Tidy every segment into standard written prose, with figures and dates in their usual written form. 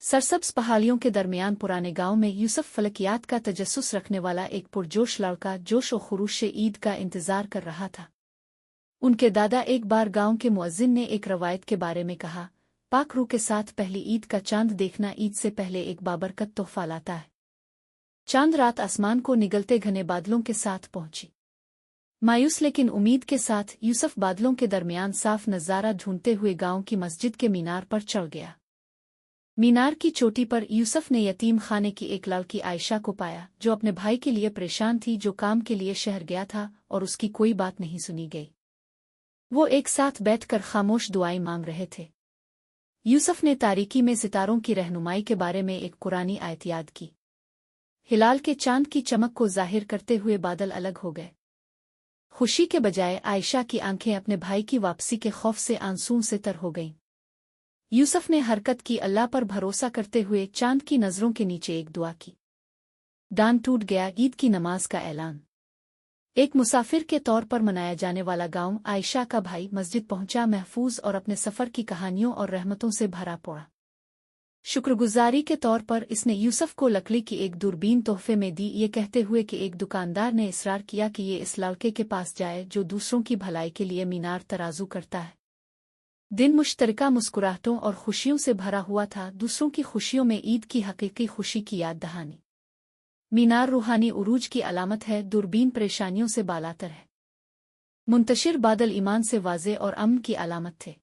सरसब्ज पहाड़ियों के दरमियान पुराने गांव में यूसुफ फलकियात का तजस्सुस रखने वाला एक पुरजोश लड़का जोश और खुरूश से ईद का इंतजार कर रहा था। उनके दादा एक बार गांव के मुअज्जिन ने एक रवायत के बारे में कहा, पाक रूह के साथ पहली ईद का चांद देखना ईद से पहले एक बाबरकत तोहफा लाता है। चांद रात आसमान को निगलते घने बादलों के साथ पहुंची। मायूस लेकिन उम्मीद के साथ यूसुफ बादलों के दरमियान साफ नज़ारा ढूंढते हुए गांव की मस्जिद के मीनार पर चढ़ गया। मीनार की चोटी पर यूसुफ ने यतीम खाने की एक लड़की आयशा को पाया, जो अपने भाई के लिए परेशान थी, जो काम के लिए शहर गया था और उसकी कोई बात नहीं सुनी गई। वो एक साथ बैठकर खामोश दुआएं मांग रहे थे। यूसुफ ने तारीकी में सितारों की रहनुमाई के बारे में एक कुरानी आयत याद की। हिलाल के चांद की चमक को जाहिर करते हुए बादल अलग हो गए। खुशी के बजाय आयशा की आंखें अपने भाई की वापसी के खौफ से आंसू से तर हो गईं। यूसुफ ने हरकत की, अल्लाह पर भरोसा करते हुए चांद की नज़रों के नीचे एक दुआ की। दान टूट गया। ईद की नमाज का ऐलान। एक मुसाफिर के तौर पर मनाया जाने वाला गांव आयशा का भाई मस्जिद पहुंचा, महफूज और अपने सफ़र की कहानियों और रहमतों से भरा पड़ा। शुक्रगुजारी के तौर पर इसने यूसुफ को लकड़ी की एक दूरबीन तोहफे में दी, ये कहते हुए कि एक दुकानदार ने इसरार किया कि ये इस लड़के के पास जाए जो दूसरों की भलाई के लिए मीनार तराजू करता है। दिन मुश्तरका मुस्कुराहटों और खुशियों से भरा हुआ था, दूसरों की खुशियों में ईद की हकीकी खुशी की याद दहानी। मीनार रूहानी उरूज की अलामत है, दूरबीन परेशानियों से बालातर है। मुंतशिर बादल ईमान से वाज़े और अमन की अलामत थे।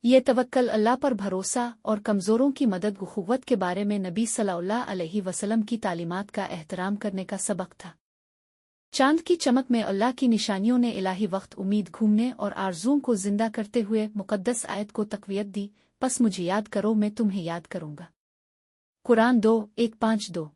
ये तवक्कल, अल्लाह पर भरोसा और कमज़ोरों की मदद उख़ुव्वत के बारे में नबी सल्लल्लाहु अलैहि वसल्लम की तालीमात का एहतराम करने का सबक था। चांद की चमक में अल्लाह की निशानियों ने इलाही वक्त उम्मीद घूमने और आरज़ुओं को जिंदा करते हुए मुक़द्दस आयत को तक़वियत दी, बस मुझे याद करो मैं तुम्हें याद करूँगा। कुरान 2:1-5-2।